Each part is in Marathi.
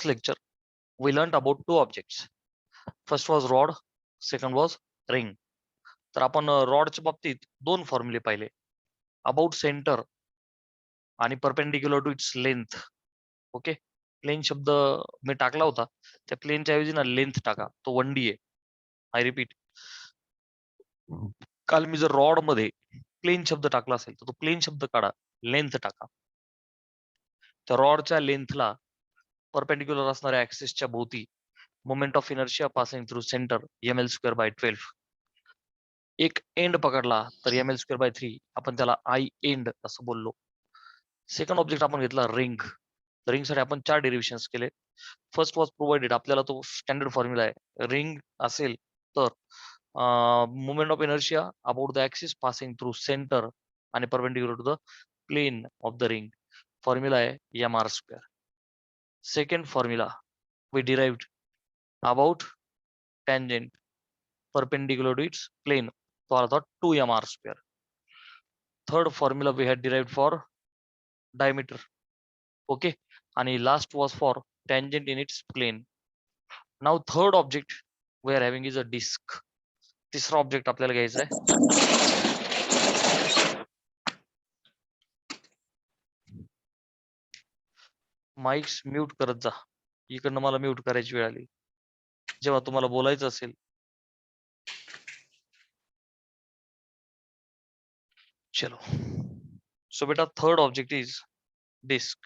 lecture, we learned about two objects. First was rod, second was ring. तर आपण रॉडच्या बाबतीत दोन फॉर्म्युले पाहिले. अबाउट सेंटर आणि perpendicular to its length. Okay, plane शब्द मी टाकला होता, त्या प्लेनच्या ऐवजी ना लेंथ टाका, तो 1D आहे. आय रिपीट, काल मी जर रॉड मध्ये प्लेन शब्द टाकला असेल तर तो प्लेन शब्द काढा, लेंथ टाका. तर रॉडच्या लेंथला परपेंडिक्युलर असणाऱ्या ऍक्सिसच्या भोवती moment of inertia passing through centre ml²/12. एक एंड पकडला तर ml²/3, आपण त्याला आय एंड असं बोललो. सेकंड ऑब्जेक्ट आपण घेतला रिंग. रिंग साठी आपण 4 डेरिव्हेशन्स केले. फर्स्ट वॉज प्रोव्हाइडेड, आपल्याला तो स्टँडर्ड फॉर्म्युला आहे. रिंग असेल तर moment of inertia about the axis passing through centre आणि perpendicular to the plane of the ring. Formula आहे mr². Second formula we derived about tangent perpendicular to its plane, so I thought 2mr². Third formula we had derived for diameter. Okay, and last was for tangent in its plane. Now third object we are having is a disk. तिसरा ऑब्जेक्ट आपल्याला घ्यायचा आहे. माइक्स म्यूट करत जा, इकडनं मला म्यूट करायची वेळ आली जेव्हा तुम्हाला बोलायचं असेल. चलो, सो बेटा third object is disk.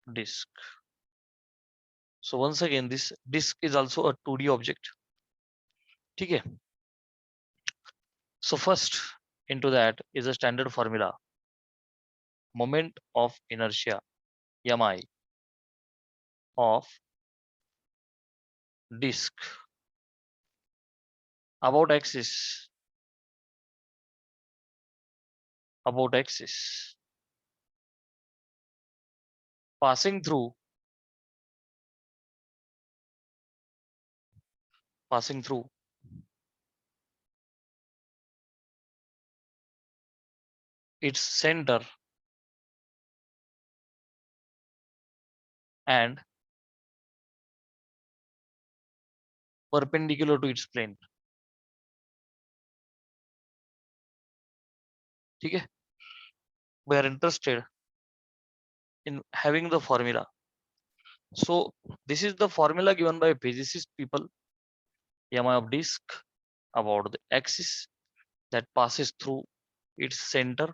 Disk. So once again, this disk is also a 2D object. ठीक है. So first into that is a standard formula. Moment of inertia mi of disk about axis passing through its center and perpendicular to its plane. ठीक है. We are interested in having the formula. So this is the formula given by physicist people. Mi of disk about the axis that passes through its center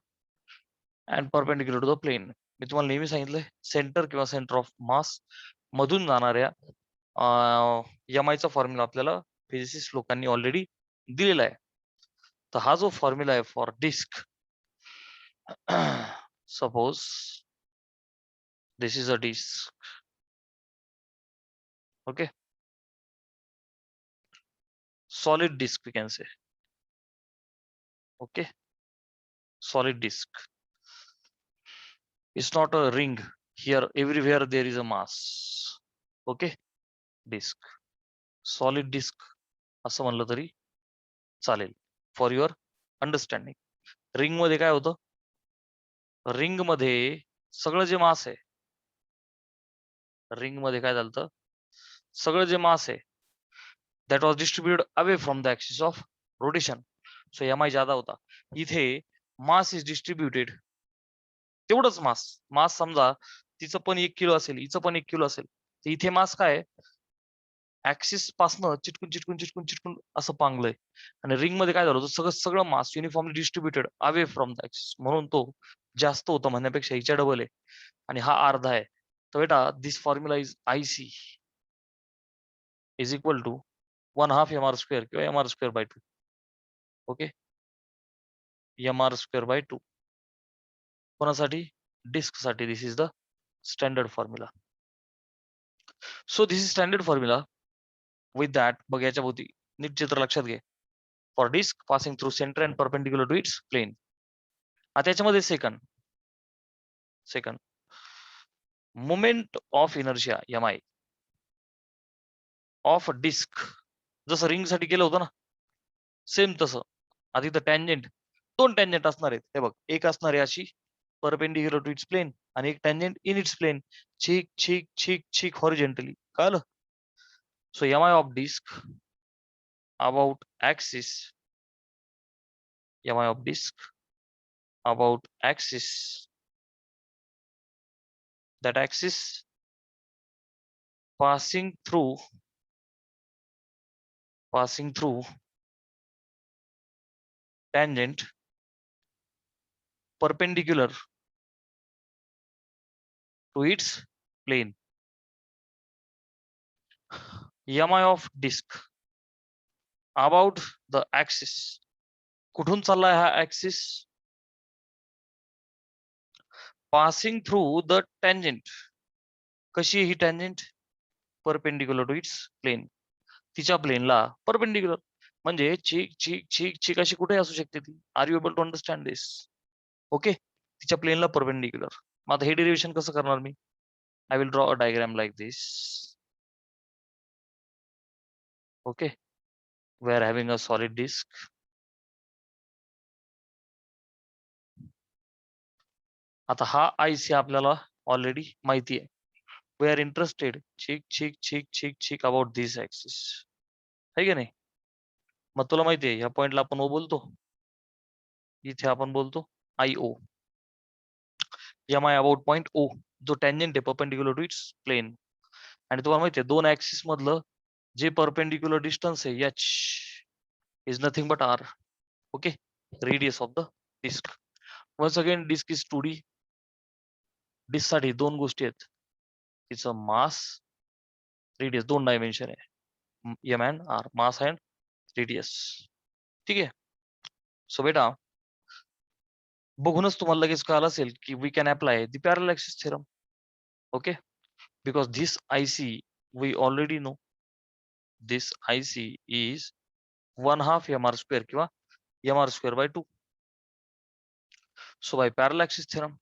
and perpendicular to the plane. मी तुम्हाला नेहमी सांगितलंय, सेंटर किंवा सेंटर ऑफ मास मधून जाणाऱ्या चा फॉर्म्युला आपल्याला फिजिसिस्ट लोकांनी ऑलरेडी दिलेला आहे. तर हा जो फॉर्म्युला आहे for disk, suppose this is a disk. Okay, solid disk we can say. Okay, solid disk. It's not a ring. Here everywhere there is a mass. Okay, disk, solid disk असं म्हणलं तरी चालेल फॉर युअर अंडरस्टँडिंग. रिंग मध्ये काय होतं, रिंग मध्ये सगळं जे मास आहे, रिंग मध्ये काय झालं, सगळं जे मास आहे that was distributed away from the axis of rotation. So mi ज्यादा होता. इथे मास इज डिस्ट्रीब्युटेड, तेवढंच मास समजा तिचं पण 1 किलो असेल, हिचं पण 1 किलो असेल, तर इथे मास काय ऍक्सिस पासनं चिटकून असं पांगलंय. आणि रिंग मध्ये काय झालं होतं, सगळं mass uniformly distributed away from the axis, म्हणून तो जास्त होता म्हणण्यापेक्षा हिच्या डबल आहे आणि हा अर्धा आहे. तर बेटा this formula is IC is equal to 1/2 mr² किंवा mr²/2. ओके, mr²/2 कोणासाठी, डिस्क साठी. This is the standard formula. So this is standard formula. With that बघ याच्या भोवती नीट चित्र लक्षात घे. For disc passing through centre and perpendicular to its plane. आता याच्यामध्ये second moment of inertia mi of disc, जसं रिंग साठी केलं होतं ना, सेम तसं. आधी तर टँजेंट दोन टँजंट असणार आहेत. हे बघ, एक असणार आहे अशी परपेंडिक्युलर टू इट्स प्लेन आणि एक टँजंट इन इट्स प्लेन छिक छिक छिक छिक हॉरिझॉन्टली. कळलं? So M I of disk about axis, M I of disk about axis, that axis passing through tangent perpendicular to its plane. Mi of disk about the axis. कुठून चाललाय हा axis? Passing through the tangent. कशी आहे ही tangent? Perpendicular to its plane. तिच्या प्लेनला परपेंडिक्युलर. म्हणजे चीक चीक चीक चीक अशी कुठे असू शकते ती. Are you able to understand this? Okay, तिच्या प्लेनला परपेंडिक्युलर. मग आता हे डेरिव्हेशन कसं करणार मी? I will draw a diagram like this. Okay, we are having a solid disk. आता हा IC आपल्याला ऑलरेडी माहिती आहे. We are interested chick about this axis. है की नाही? मग तुला माहिती आहे ह्या पॉइंटला आपण O बोलतो. इथे आपण बोलतो IO. MI about point O जो टँजंट आहे परपेंडिक्युलर टू इट्स प्लेन. आणि तुम्हाला माहिती आहे दोन ऍक्सिस मधलं जे परपेंडिक्युलर डिस्टन्स आहे H is nothing but R. Okay, radius of the disk. Once again disk is 2D. Disk साठी दोन गोष्टी आहेत. तिचं मास, रेडियस, दोन डायमेन्शन आहे. M and R, mass and radius. ठीक आहे. सो बेटा बघूनच तुम्हाला लगेच कळालं असेल की we can apply the parallel axis theorem. Okay, because this IC we already know. This IC is 1/2 mr² किंवा mr²/2. So by parallel axis theorem,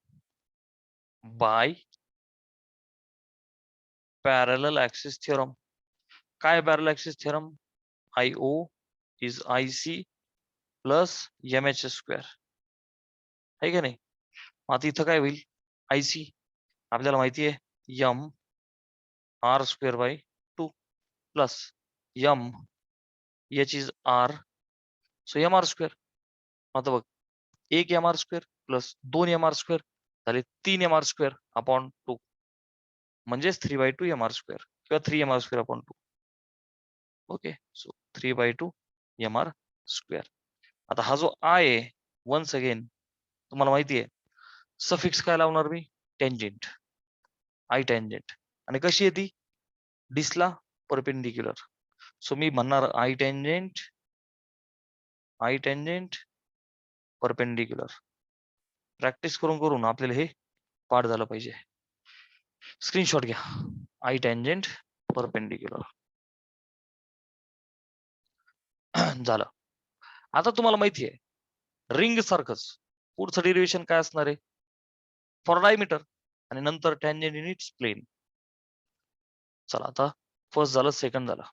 by parallel axis theorem. काय parallel axis theorem? IO is IC plus MH². आहे का नाही? आता इथं काय होईल? IC आपल्याला माहिती आहे mr²/2 plus m h is r. So mr². आता बघ, 1 mr² प्लस 2 mr² झाले 3 mr² अपॉन 2 म्हणजेच 3/2 mr² किंवा 3 mr² upon 2. Okay, so 3/2 mr². आता हा जो I आहे, वन्स अगेन तुम्हाला माहिती आहे सफिक्स काय लावणार मी? Tangent, I tangent. आणि कशी आहे ती? डिस्कला परपेंडिक्युलर. सो मी म्हणणार I टँजंट परपेंडिक्युलर. प्रॅक्टिस करून करून आपल्याला हे पाठ झालं पाहिजे. स्क्रीनशॉट घ्या. I tangent perpendicular. झालं. आता तुम्हाला माहिती आहे रिंग सारखंच पुढचं डेरिव्हेशन काय असणार आहे? फॉर डायमीटर आणि नंतर टँजंट इन इट्स प्लेन. चला आता फर्स्ट झालं, सेकंड झालं.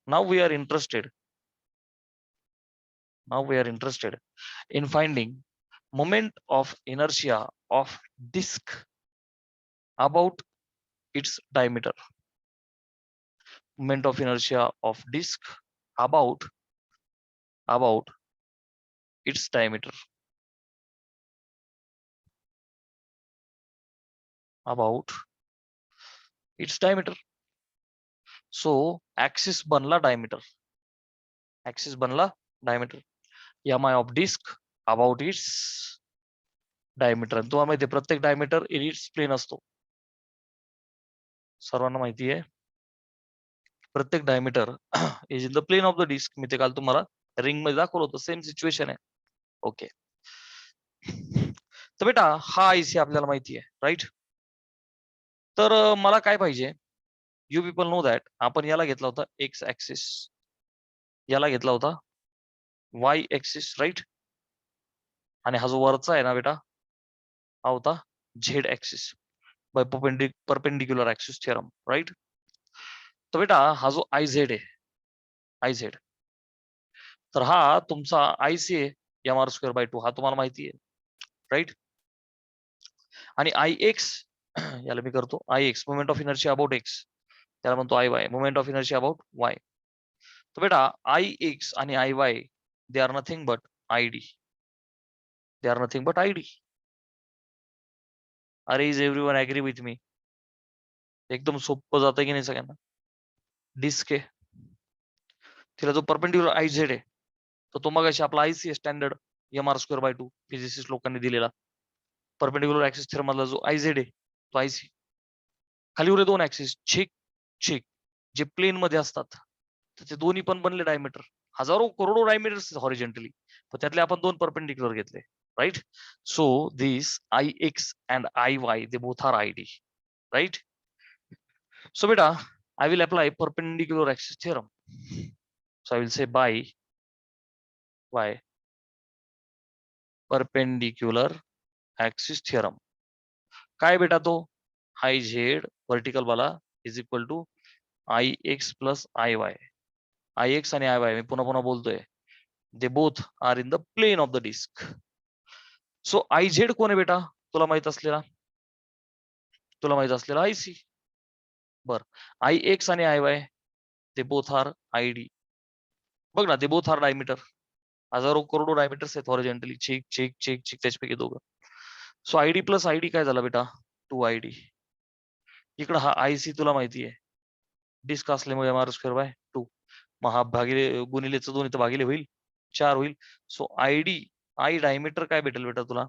Now we are interested in finding moment of inertia of disk about its diameter. Moment of inertia of disk about its diameter. About its diameter. So axis बनला diameter. Axis बनला diameter. Mi of disk about its diameter. तुम्हाला माहिती आहे प्रत्येक डायमीटर इन इट्स प्लेन असतो. सर्वांना माहिती आहे प्रत्येक diameter is in the plane of the disc. मी ते काल तुम्हाला रिंग मध्ये दाखवलं होतं. सेम सिच्युएशन आहे. ओके, तर बेटा हा IC आपल्याला माहिती आहे, राईट? तर मला काय पाहिजे? यू पीपल नो दॅट आपण याला घेतला होता एक्स ऍक्सिस, याला घेतला होता वाय ऍक्सिस, राईट? आणि हा जो वरचा आहे ना बेटा हा होता z axis by perpendicular axis theorem, right? तर बेटा हा जो IZ आहे, IZ, तर हा तुमचा आयसी आहे एम आर स्क्वेअर बाय 2 हा तुम्हाला माहिती आहे राईट. आणि आय एक्स याला मी करतो I x moment of inertia about x, त्याला म्हणतो I y moment of inertia about y. तर बेटा आय एक्स आणि I y they are nothing but I D, they are nothing but I D. अरे is everyone agree with me? एकदम सोपं जातं की नाही सगळ्यांना. डिस्क आहे, तिला जो परपेंडिक्युलर आय झेड आहे तर तो मग आपला आयसी आहे standard M R square by 2 physicist लोकांनी दिलेला. परपेंडिक्युलर ऍक्सिस थेरम मधला जो आय झेड आहे तो आयसी. खाली उरे दोन ऍक्सिस छिक छिक जे प्लेन मध्ये असतात तर ते दोन्ही पण बनले डायमीटर, हजारो करोडो डायमीटर्स हॉरिझॉन्टली, पण त्यातले आपण दोन परपेंडिक्युलर घेतले right. So this I x and I y they both are I D right. So beta, I will apply perpendicular axis theorem. So I will say by perpendicular axis theorem. काय बेटा तो आय झेड वर्टिकल वाला is equal to I x plus I y. I x आणि आय वाय मी पुन्हा पुन्हा बोलतोय, they both are in the plane of the disk. So I z कोण आहे बेटा तुला माहित असलेला आयसी. बर आय एक्स आणि I y they both are I D. बघ ना दे बोथ आर डायमीटर, हजारो करोडो डायमीटर्स आहेत हॉरिझॉन्टली चिक चिक चिक चिक त्याच्यापैकी दोघं. सो आयडी प्लस आयडी काय झाला बेटा 2 आयडी. इकडं हा आयसी तुला माहिती आहे डिस्क असल्यामुळे एम आर स्क्वेअर बाय 2, मग हा भागिले गुणिलेच दोन इथं भागिले होईल 4 होईल. सो आयडी आय डायमीटर काय भेटेल बेटा तुला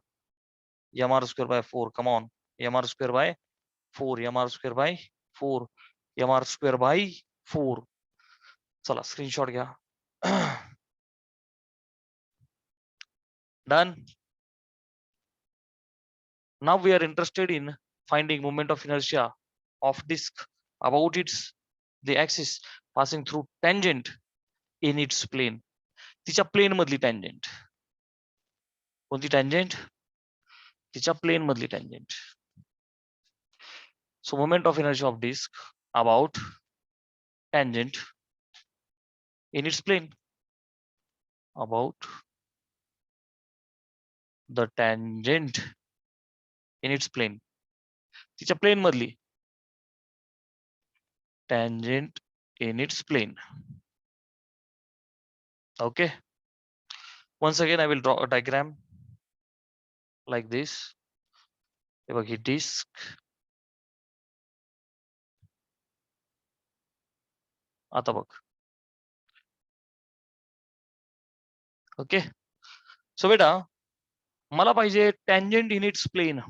M R square by 4. Come on M R square by 4 M R square by 4 M R square by 4. चला स्क्रीनशॉट घ्या. Done. Now we are interested in finding moment of inertia of disk about its the axis passing through tangent in its plane. तिच्या प्लेन मधली टँजेंट कोणती टँजेंट, तिच्या प्लेन मधली tangent. So moment of inertia of disk about tangent in its plane, about the tangent in its plane. तिच्या प्लेन मधली tangent in its plane. Okay, once again I will draw a diagram like this. हे बघ ही डिस्क, आता बघ. ओके सो बेटा मला पाहिजे टँजेंट इन इट्स प्लेन,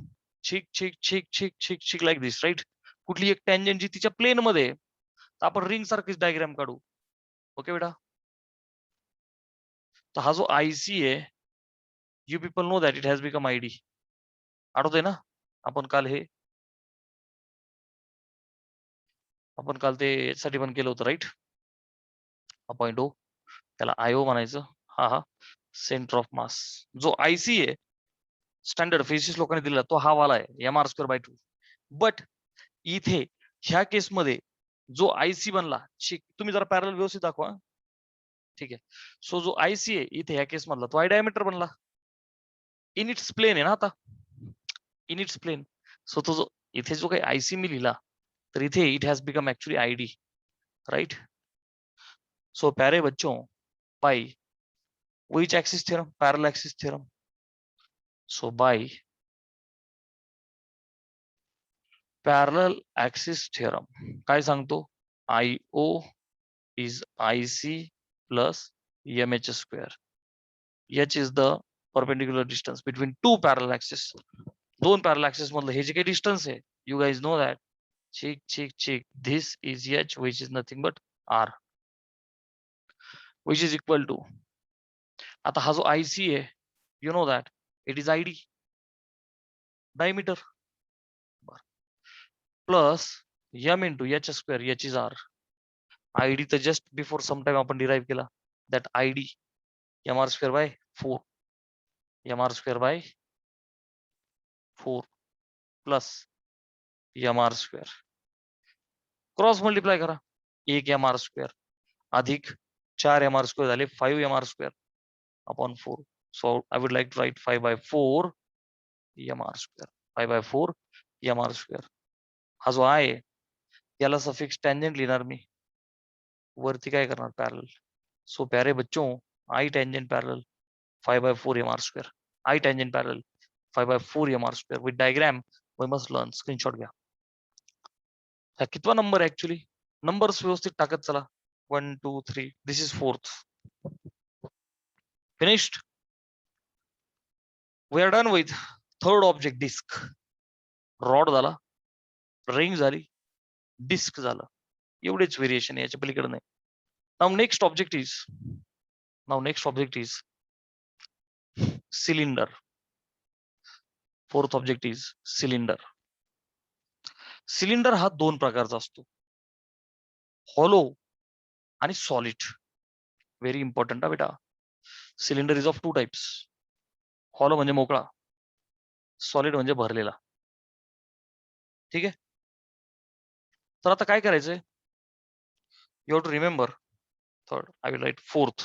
छिक छिक छिक छिक छिक छिक लाईक दिस राईट. कुठली एक टँजेंट जी तिच्या प्लेन मध्ये, तर आपण रिंग सारखीच डायग्राम काढू. ओके बेटा, तर हा जो आयसी आहे you people know that it has become ID. आठवतंय ना आपण काल ते साठी पण केलं होतं राईट. पॉइंट ओ त्याला आयओ म्हणायचं. हा सेंटर ऑफ मास जो आयसी आहे स्टँडर्ड फिजिक्स लोकांनी दिलेला तो हा वाला आहे M R square by 2. But इथे ह्या केसमध्ये जो आयसी बनला, तुम्ही जरा पॅरल व्यवस्थित दाखवा ठीक आहे. सो जो आयसी आहे इथे ह्या केस मधला तो आय डायमीटर बनला इन इट्स प्लेन आहे ना आता, इन इट्स प्लेन. सो तो जो इथे जो काही आयसी मी लिहिला तर इथे it has become actually I D. So प्यारे बच्चों by which axis theorem, parallel axis theorem. So by parallel axis theorem काय सांगतो IO is IC plus MH square. H is the perpendicular distance between two parallel axes. दोन parallel axes मधलं हे जे काही distance आहे, you guys know that. Check. This is H which is nothing but R which is equal to, आता हा जो IC आहे you know that it is ID diameter plus M into H square, H is R. ID तर just before some time आपण derive केला that ID MR square by 4 MR square by 4 plus MR square cross multiply करा 1 MR square अधिक 4 mr² झाले 5 mr² upon 4. So I would like to write 5/4 mr². 5/4 mr². हा जो आहे याला सफिक्स टँजंट लिहिणार मी, वरती काय करणार पॅरल. सो प्यारे बच्चों, आई tangent parallel 5/4 mr². I tangent parallel 5/4 mr² with diagram we must learn. Screenshot घ्या. हा कितवा नंबर ऍक्च्युली, नंबर्स व्यवस्थित टाकत चला. 1 2 3, this is 4th. Finished. We are done with third object, disc. Rod झाला, रिंग झाली, डिस्क झालं. एवढेच व्हेरिएशन याच्या पलीकडे नाही. Now next object is cylinder. Fourth object is cylinder. Cylinder हा 2 प्रकारचा असतो, हॉलो आणि सॉलिड. व्हेरी इम्पॉर्टंट हा बेटा. Cylinder is of 2 types. Hollow म्हणजे मोकळा, सॉलिड म्हणजे भरलेला. ठीक आहे. तर आता काय करायचंय, you have to remember. Third, I will write fourth.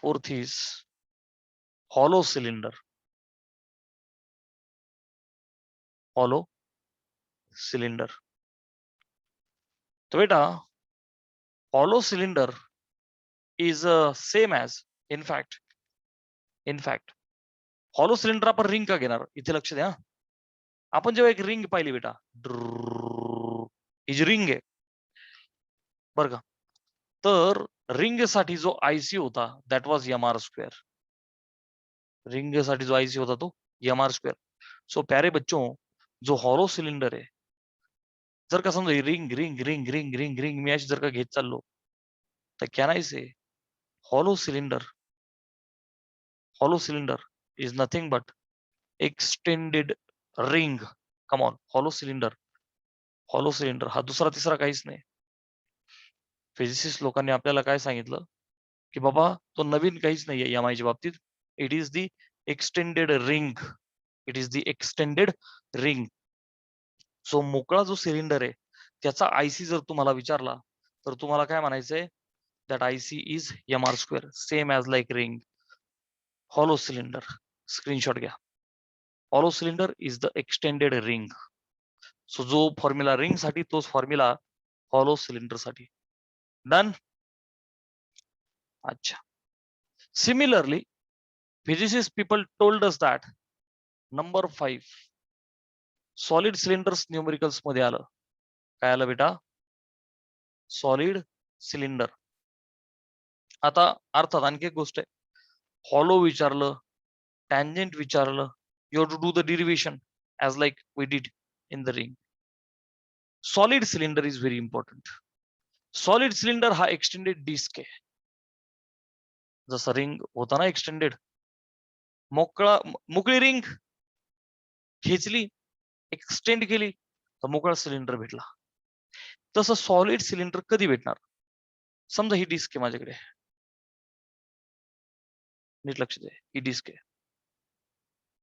Fourth is hollow cylinder. Hollow cylinder. तो बेटा hollow cylinder is same as, in fact hollow cylinder आपण रिंग का घेणार, इथे लक्ष द्या. आपण जेव्हा एक रिंग पाहिली बेटा, ही जी रिंग आहे बरं का, तर रिंग साठी जो आयसी होता दॅट वॉज mr². रिंग साठी जो आयसी होता तो mr². सो प्यारे बच्चों, जो हॉलो सिलेंडर आहे, जर का समजा ring ring ring ring ring ring मी अशी जर का घेत चाललो, तर can I say hollow cylinder is nothing but extended ring. Come on, hollow cylinder हा दुसरा तिसरा काहीच नाही. फिजिसिस्ट लोकांनी आपल्याला काय सांगितलं की बाबा तो नवीन काहीच नाहीये एमआयच्या बाबतीत. It is the extended ring. So मोकळा जो सिलेंडर आहे त्याचा आयसी जर तुम्हाला विचारला तर तुम्हाला काय म्हणायचंय, that IC is mr², same as like ring. Hollow cylinder, screenshot घ्या. Hollow cylinder is the extended ring. So जो फॉर्म्युला रिंग साठी तोच फॉर्म्युला हॉलो सिलेंडर साठी. डन. अच्छा. Similarly physicist people told us that number 5 solid cylinders numericals मध्ये आलं. काय आलं बेटा, सॉलिड सिलेंडर. आता अर्थात आणखी एक गोष्ट आहे, हॉलो विचारलं, टँजंट विचारलं, you have to do the derivation as like we did in the ring. Solid cylinder is very important. Solid cylinder हा एक्सटेंडेड डिस्क आहे. जसं रिंग होता ना एक्सटेंडेड, मोकळी रिंग खेचली, एक्सटेंड केली तर मोकळा सिलेंडर भेटला. तसं सॉलिड सिलेंडर कधी भेटणार, समजा ही डिस्क आहे माझ्याकडे, नीट लक्ष दे, ही डिस्क आहे.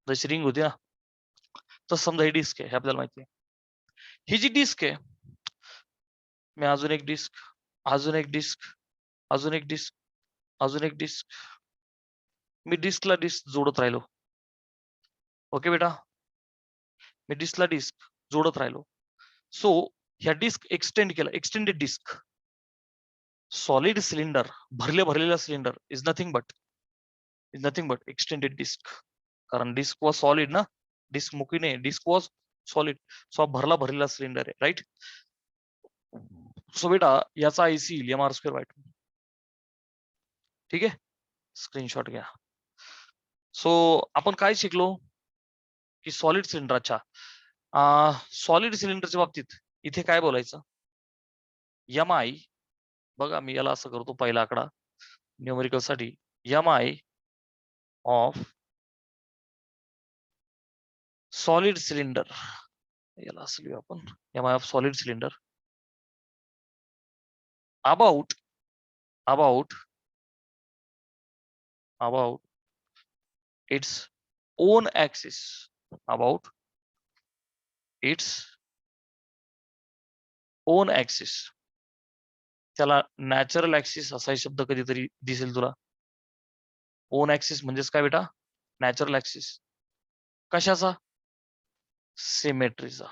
जशी रिंग होती ना, तर समजा ही डिस्क आहे, हे आपल्याला माहिती आहे. ही जी डिस्क आहे, मी अजून एक डिस्क, अजून एक डिस्क, अजून एक डिस्क, अजून एक डिस्क, मी डिस्कला डिस्क जोडत राहिलो. ओके बेटा, मी डिस्कला डिस्क जोडत राहिलो. सो ह्या डिस्क एक्सटेंड केलं, एक्सटेंडेड डिस्क. सॉलिड सिलेंडर, भरलेला cylinder is nothing but extended disk. कारण डिस्क वॉज सॉलिड ना, डिस्क मुकी नाही, डिस्क वॉज सॉलिड. सो भरलेला सिलेंडर आहे, राईट. सो बेटा याचा आयसी mr² वाईट. ठीक आहे, स्क्रीनशॉट घ्या. सो आपण काय शिकलो की सॉलिड सिलेंडर. अच्छा, सॉलिड सिलेंडरच्या बाबतीत इथे काय बोलायचं, mi. बघा मी याला असं करतो, पहिला आकडा न्यूमेरिकल साठी, mi ऑफ सॉलिड सिलेंडर. याला असं लिहू आपण, mi of solid cylinder about its own axis, about its on axis, त्याला नॅचरल ऍक्सिस असा शब्द कधीतरी दिसेल तुला. ओन ऍक्सिस म्हणजेच काय बेटा? Natural axis. कशाचा? सिमेट्रीचा.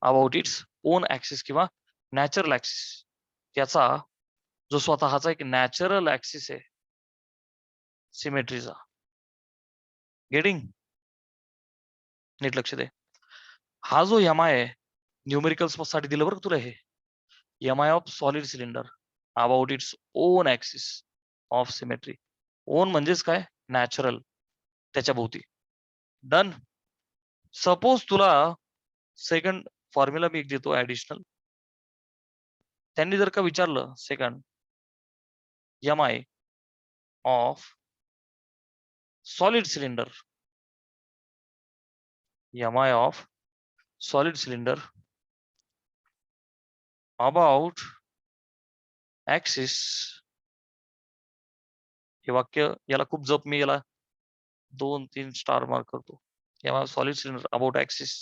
अबाउट इट्स ओन ऍक्सिस किंवा नॅचरल ऍक्सिस, त्याचा जो स्वतःचा एक नॅचरल ऍक्सिस आहे सिमेट्रीचा. गेटिंग? नीट लक्ष दे. हा जो एम आय आहे न्यूमेरिकल्स साठी दिलं बरं तुला हे, M I of solid cylinder about its own axis of symmetry. Own म्हणजेच काय? नॅचरल, त्याच्या भोवती. डन. सपोज तुला सेकंड फॉर्म्युला मी एक देतो ऍडिशनल. त्यांनी जर का विचारलं second M I of solid cylinder, M I of solid cylinder about axis, हे वाक्य याला खूप जप, मी याला 2-3 स्टार मार्क करतो. M I solid cylinder about axis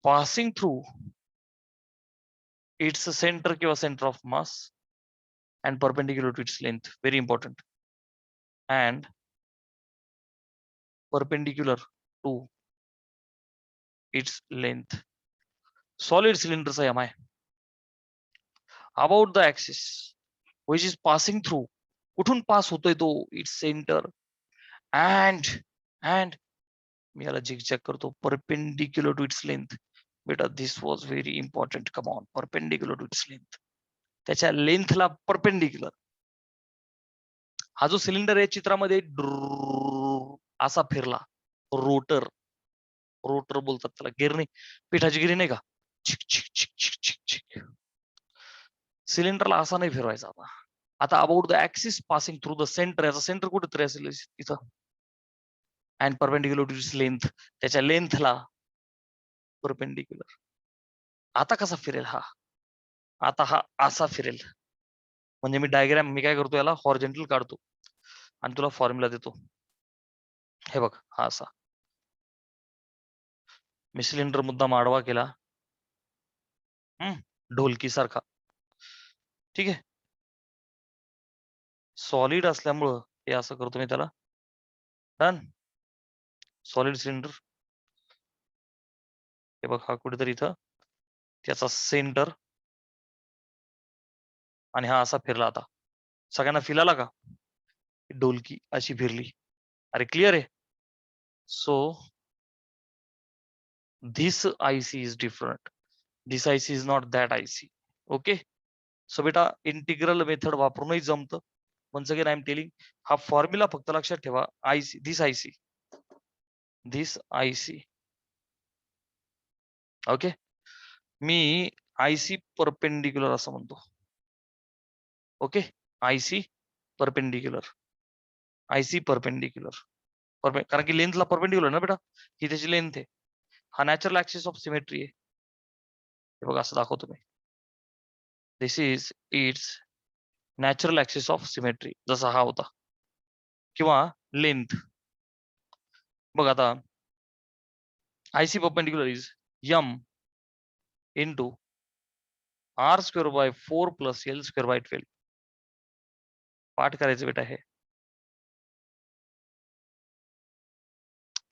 passing through its center किंवा center of mass and perpendicular to its length, very important, and perpendicular to its length. Solid cylinder चा MI about the axis which is passing through, कुठून पास होतोय तो? its center and मी याला zigzag करतो, perpendicular to its length. बेटा this was very important, come on, perpendicular to its length, त्याच्या लेंथला परपेंडिक्युलर. हा जो सिलेंडर आहे चित्रामध्ये असा फिरला, रोटर, रोटर बोलतात त्याला, गिरणी, पिठाची गिरणी नाही का, छिक छिक छिक छिक छिक छिक. सिलेंडरला असा नाही फिरवायचा. आता about the axis passing through the center, याचा सेंटर कुठेतरी असेल इथं, and perpendicular to its length, त्याच्या लेंथला परपेंडिक्युलर. आता कसा फिरेल हा? आता हा असा फिरेल. म्हणजे मी डायग्राम, मी काय करतो याला हॉरिझॉन्टल काढतो आणि तुला फॉर्म्युला देतो. हे बघ, हा असा मी सिलेंडर मुद्दाम आडवा केला, ढोलकी सारखा, ठीक आहे. सॉलिड असल्यामुळं हे असं करतो मी त्याला. डन. सॉलिड सिलेंडर, हे बघ हा कुठेतरी इथं त्याचा सेंटर, आणि हा असा फिरला. आता सगळ्यांना फील आला का? ढोलकी अशी फिरली. अरे क्लिअर आहे? So this IC is different, this IC is not that IC. Okay. So बेटा इंटिग्रल मेथड वापरूनही जमतं. Once again I am telling, हा फॉर्म्युला फक्त लक्षात ठेवा. IC, this IC, this IC. Okay. मी आयसी परपेंडिक्युलर असं म्हणतो. Okay. IC perpendicular, IC perpendicular, कारण की लेंथला परपेंडिक्युलर ना बेटा, ही त्याची लेंथ आहे. हा नॅचरल ऍक्सिस ऑफ सिमेट्री आहे. हे बघा असं दाखवतो मी. This is its natural axis of symmetry, जसा हा होता, किंवा लेंथ. बघ आता IC perpendicular is m into r² / 4 + l² / 12. पाठ करायचं बेटा हे.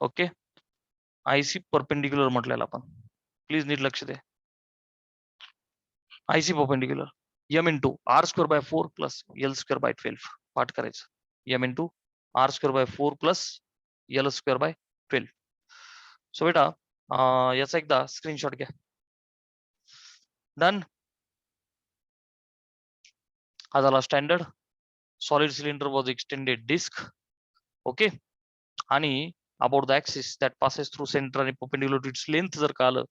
ओके. आयसी परपेंडिक्युलर म्हटलेला आपण, प्लीज नीट लक्ष दे. IC perpendicular m into r² / 4 + l² / 12. पाठ करायचं, m into r² / 4 + l² / 12. So बेटा याचा एकदा स्क्रीनशॉट घ्या. डन. हा झाला standard. Solid cylinder was extended disc. Okay. आणि about the axis that passes through centre आणि परपेंडिक्युलर टू इट्स लेंथ जर का आलं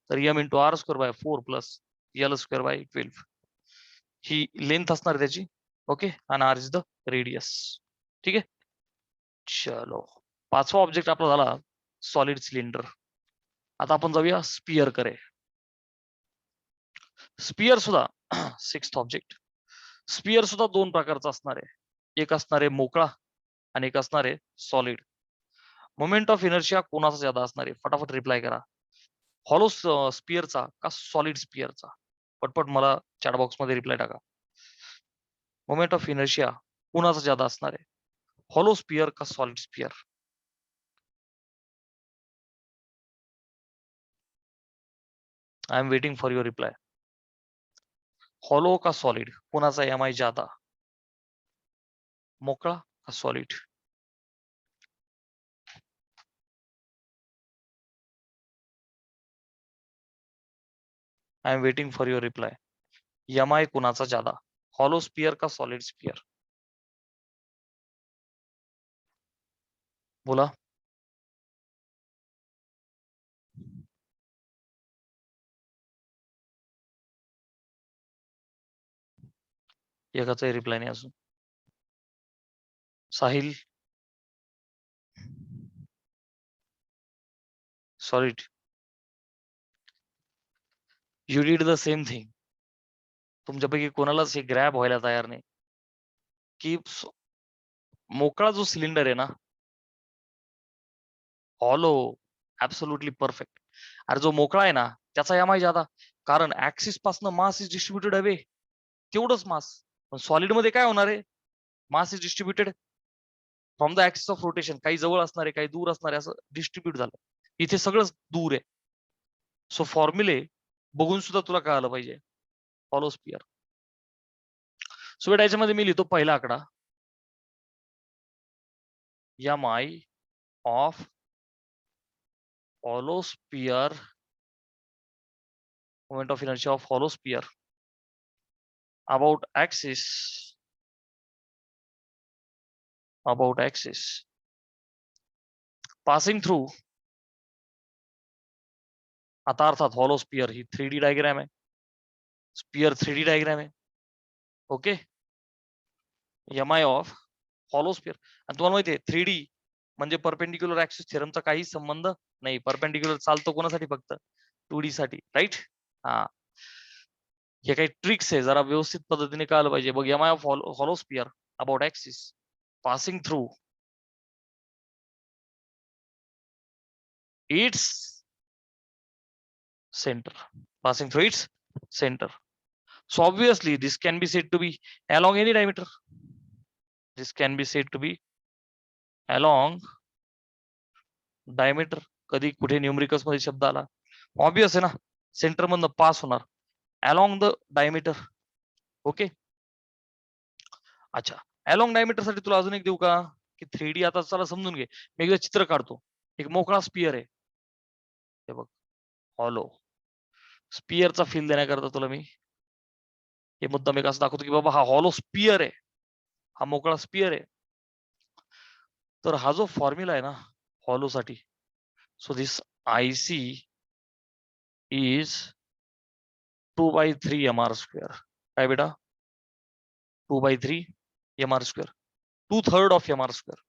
तर m इंटू r² / 4 + l² / 12 ही लेंथ असणार त्याची. ओके. आणि r इज द रेडियस. ठीक आहे. चलो, पाचवा ऑब्जेक्ट आपला झाला सॉलिड सिलेंडर. आता आपण जाऊया स्पियर कडे. स्पियर सुद्धा सिक्स्थ ऑब्जेक्ट. स्पियर सुद्धा दोन प्रकारचा असणार आहे. एक असणार आहे मोकळा आणि एक असणार आहे सॉलिड. मोमेंट ऑफ इनर्शिया कोणाचा ज्यादा असणार आहे? फटाफट रिप्लाय करा. हॉलो स्पिअरचा का सॉलिड स्पिअरचा? पटपट मला चॅट बॉक्स मध्ये रिप्लाय टाका. मोमेंट ऑफ इनर्शिया कोणाचा ज्यादा असणार आहे? हॉलो स्पिअर का solid sphere? I am waiting for your reply. Hollow का सॉलिड कोणाचा एम आय ज्यादा? मोकळा का solid? I am waiting for your reply. M I कोणाचा ज्यादा? हॉलो स्पिअर का सॉलिड स्पिअर? बोला. एकाचाही रिप्लाय नाही अजून. Sahil. Solid. You did the same thing. तुमच्यापैकी कोणालाच हे ग्रॅब व्हायला तयार नाही की मोकळा जो सिलेंडर आहे ना, हॉलो, ऍब्सोल्युटली परफेक्ट. अरे जो मोकळा आहे ना त्याचा एम आय ज्यादा, कारण ऍक्सिस पासून मास इज डिस्ट्रीब्युटेड अवे, तेवढंच मास. पण सॉलिड मध्ये काय होणार आहे? Mass is distributed from the axis of rotation. काही जवळ असणारे, काही दूर असणारे, असं डिस्ट्रीब्युट झालं. इथे सगळंच दूर आहे. सो फॉर्म्युले बघून सुद्धा तुला कळालं पाहिजे. Hollow sphere. सो बेटा याच्यामध्ये मी लिहितो पहिला आकडा, M I of hollow sphere, moment of inertia of hollow sphere about axis passing through. आता अर्थात हॉलो स्पिअर ही 3D डायग्राम आहे. स्पिअर 3D डायग्राम आहे. Okay. M I of hollow sphere. आणि तुम्हाला माहिती आहे 3D म्हणजे परपेंडिक्युलर ऍक्सिस थेरमचा काही संबंध नाही. परपेंडिक्युलर चालतो कोणासाठी? फक्त 2D साठी, राईट? हा, हे काही ट्रिक्स आहे, जरा व्यवस्थित पद्धतीने कळायला पाहिजे. बघ, M I of hollow sphere about axis passing through its center, passing through its center. So obviously this can be said to be along any diameter. This can be said to be along diameter. कधी कुठे न्यूमरिकल्स मध्ये शब्द आला, ऑब्वियस आहे ना, सेंटर मधनं पास होणार along the diameter. ओके. अच्छा, along diameter साठी तुला अजून एक देऊ का? की 3D आता चला समजून घे. मी एकदा चित्र काढतो. एक मोकळा स्पिअर आहे, हे बघ, हॉलो स्पिअरचा फील देण्याकरता तुला मी हे मुद्दा मी कसं दाखवतो की बाबा हा हॉलो स्पिअर आहे, हा मोकळा स्पिअर आहे. तर हा जो फॉर्म्युला आहे ना हॉलो साठी, so this IC is 2/3 mr square. काय बेटा? 2/3 mr square, 2/3 of mr square,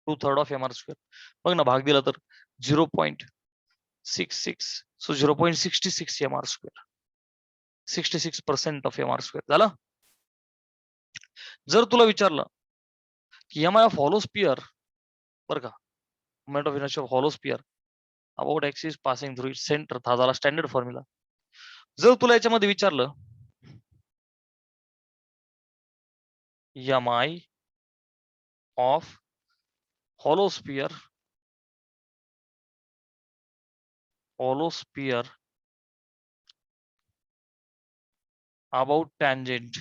2/3 of mr square. बघ ना, भाग दिला तर 0.66, so 0.66 mr square, 66% of mr square झालं. जर तुला विचारलं की M I of hollow sphere, बरं का, moment of inertia of hollow sphere about axis passing through its center, हा झाला स्टँडर्ड फॉर्म्युला. जर तुला याच्यामध्ये विचारलं M I of hollow sphere about tangent,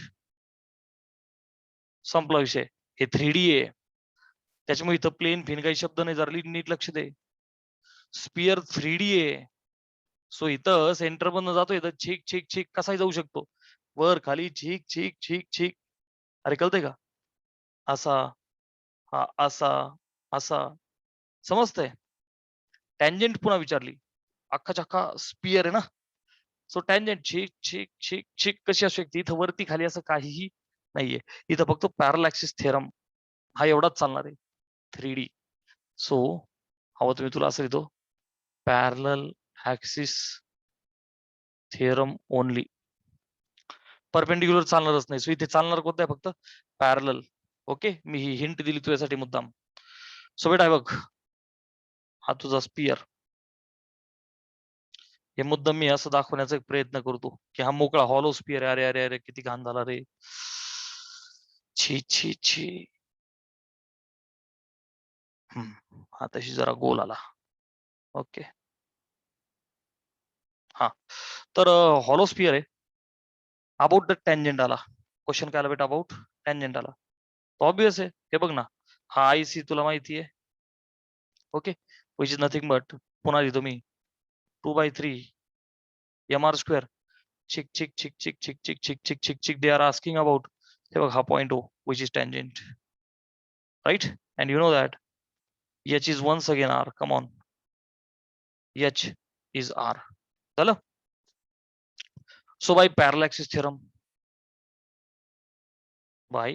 संपला विषय. हे 3D आहे, त्याच्यामुळे इथं प्लेन फिन काही शब्द नाही. जरा नीट लक्ष दे. स्पिअर 3D आहे, सो इथं सेंटर मधनं जातो, इथं छीक छीक छीक कसाही जाऊ शकतो, वर खाली छीक छीक छीक छीक. अरे कळतंय का? असा, हा असा, असा, समजतंय? टँजेंट पुन्हा विचारली, अख्खाच्या अख्खा स्पिअर आहे ना, सो टँजेंट छीक छीक छीक छीक कशी असू शकते? इथं वरती खाली असं काहीही नाहीये. इथं फक्त पॅरल ऍक्सिस थेरम हा एवढाच चालणार आहे 3D. सो हवं तुम्ही तुला असं लिहितो, पॅरल ऍक्सिस थेरम ओनली. परपेंडिक्युलर चालणारच नाही. सो इथे चालणार कोणतं आहे? फक्त पॅरल. ओके, मी ही हिंट दिली तुझ्यासाठी मुद्दाम. सो बेटा बघ, हा तुझा स्पियर. हे मुद्दाम मी असं दाखवण्याचा एक प्रयत्न करतो की हा मोकळा हॉलो स्पियर. अरे अरे अरे किती घाण झाला रे. छी छी छी. हा तशी जरा गोल आला. ओके. हा तर हॉलो स्पियर आहे. अबाउट द टँजेंट आला. क्वेश्चन काय आला बेटा? अबाउट टँजेंट आला. ऑब्विस आहे. हे बघ ना, हा आयसी तुला माहिती आहे. Okay, which is nothing but, पुन्हा लिहितो मी, 2/3 mr स्क्वेअर. चिक चिक चिक चिक चिक चिक चिक चिक चिक चिक दे आर आस्किंग अबाउट. हे बघ हा पॉइंट हो, which is tangent, right? And you know that h is once again r. Come on, h is r. झालं. So by parallel axis theorem, by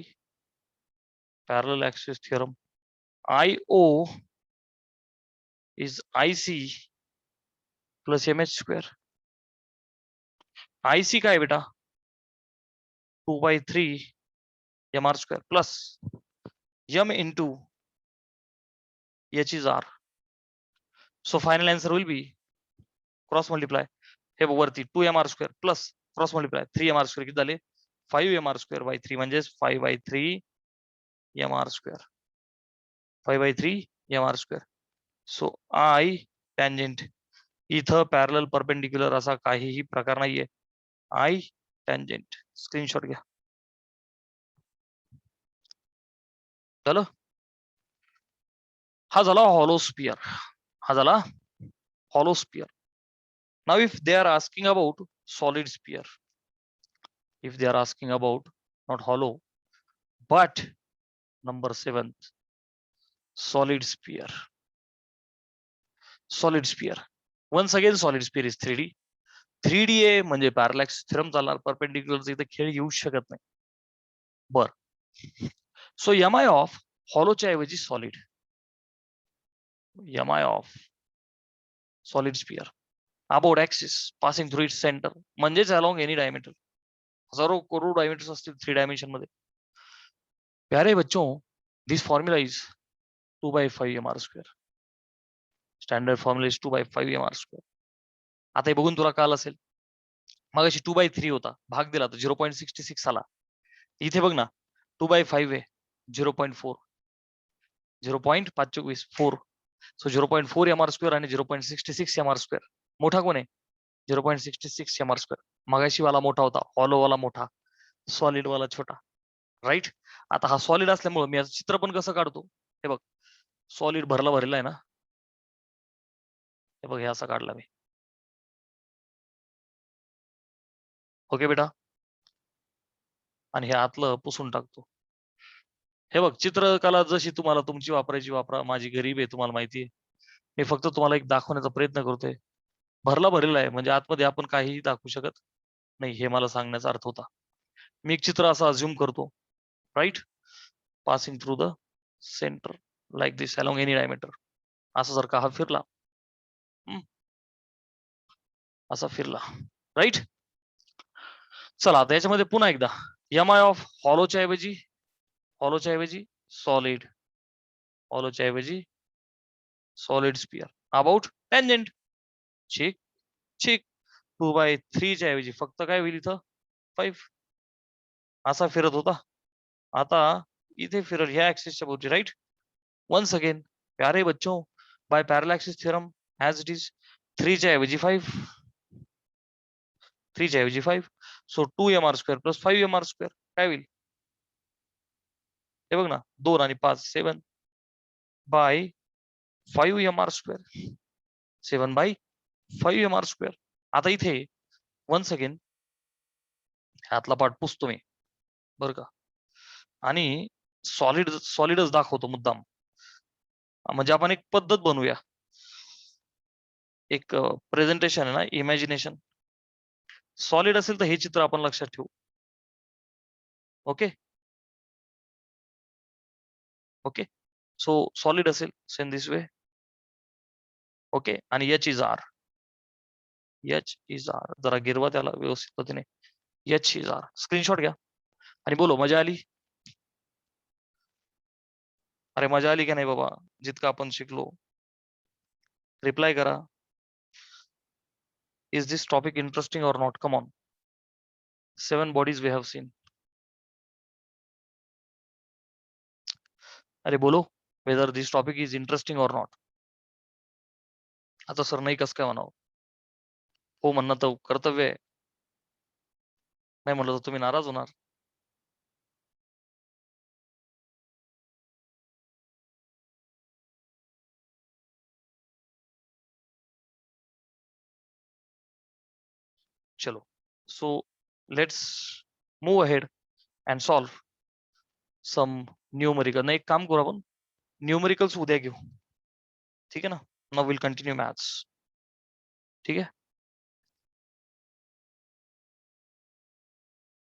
parallel axis theorem, IO is IC plus mh square. IC काय बेटा? 2/3 mr square plus m into h is r. So final answer will be cross multiply. हे वरती 2mr square plus cross multiply 3mr square किती झाले? 5mr स्क्वेअर बाय 3 म्हणजेच 5/3 mr square. 5/3 mr square. So I tangent. इथं पॅरलल परपेंडिक्युलर असा काहीही प्रकार नाहीये. I tangent. स्क्रीनशॉट घ्या. झालं. हा झाला हॉलो स्पियर. हा झाला hollow sphere. Now if they are asking about solid sphere, if they are asking about not hollow but number 7, solid sphere. Solid sphere, once again solid sphere is 3D. 3D आहे म्हणजे पॅरलॅक्स थेरम चालणार. परपेंडिक्युलर इथे खेळ येऊ शकत नाही. बर. सो एम आय ऑफ हॉलोच्या ऐवजी solid. M I of solid sphere about axis passing through its centre, म्हणजेच अलॉंग एनी डायमीटर. हजारो करोड डायमीटर्स असतील 3 डायमेन्शन मध्ये. प्यारे बच्चों, this formula is 2/5 mr square. Standard formula is 2/5 mr square. आता हे बघून तुला कळलं असेल, मग अशी 2/3 होता, भाग दिला तर 0.66 आला. इथे बघ ना 2/5 आहे, 0.4, 0.524. सो 0.4 mr स्क्वेअर आणि 0.66 mr स्क्वेअर. मोठा कोण आहे? 0.66 mr स्क्वेअर. मगाशी वाला मोठा होता, हॉलो वाला मोठा, सॉलिड वाला छोटा, राईट? आता हा सॉलिड असल्यामुळे मी चित्र पण कसं काढतो, हे बघ, सॉलिड भरलेला आहे ना, हे बघ, हे असं काढला मी. ओके बेटा, आणि हे आतलं पुसून टाकतो. हे बघ, चित्रकला जशी तुम्हाला तुमची वापरायची वापरा, माझी गरीब आहे तुम्हाला माहिती आहे. मी फक्त तुम्हाला एक दाखवण्याचा प्रयत्न करतोय. भरलेला आहे म्हणजे आतमध्ये आपण काहीही दाखवू शकत नाही, हे मला सांगण्याचा अर्थ होता. मी एक चित्र असं अज्युम करतो, right? Passing through the center like this along any diameter. असं जर का हा फिरला, असा फिरला, राईट? चला आता याच्यामध्ये पुन्हा एकदा एम आय ऑफ हॉलोच्या ऐवजी सॉलिड, हॉलोच्या ऐवजी सॉलिड स्पियर अबाउट टँजेंट. ठीक ठीक. 2/3 च्या ऐवजी फक्त काय होईल इथं? 5. असा फिरत होता, आता इथे फिरल ह्या ऍक्सिसच्या भोवती, राईट? वन्स अगेन प्यारे बच्चों, बाय पॅरल axis theorem as it is 3 च्या ऐवजी 5, 3 च्या ऐवजी 5. So 2mr square plus 5mr square काय होईल? हे बघ ना, 2 आणि 5 7 bye 5mr square. 7 bye 5mr square. आता इथे वन्स अगेन ह्यातला पार्ट पुसतो मी, बरं का, आणि सॉलिडच दाखवतो मुद्दाम. म्हणजे आपण एक पद्धत बनवूया, एक प्रेझेंटेशन आहे ना, इमॅजिनेशन. सॉलिड असेल तर हे चित्र आपण लक्षात ठेवू. Okay okay. सो सॉलिड असेल सेन दिस वे. ओके. आणि H is R. H is R. जरा गिरवा त्याला व्यवस्थित पद्धतीने. H is R. स्क्रीनशॉट घ्या आणि बोलो, मजा आली? अरे मजा आली का नाही बाबा? जितकं आपण शिकलो रिप्लाय करा. इज दिस टॉपिक इंटरेस्टिंग और not? Come on. 7 bodies we have seen. अरे बोलो, whether this topic is interesting or not. आता सर नाही कसं काय म्हणावं? हो म्हणणं तर कर्तव्य आहे. नाही म्हणलं तर तुम्ही नाराज होणार. चलो, so let's move ahead and solve some numerical. नाही, एक काम करू आपण, न्यूमेरिकल्स उद्या घेऊ. ठीक आहे ना? Now will continue maths. ठीक आहे.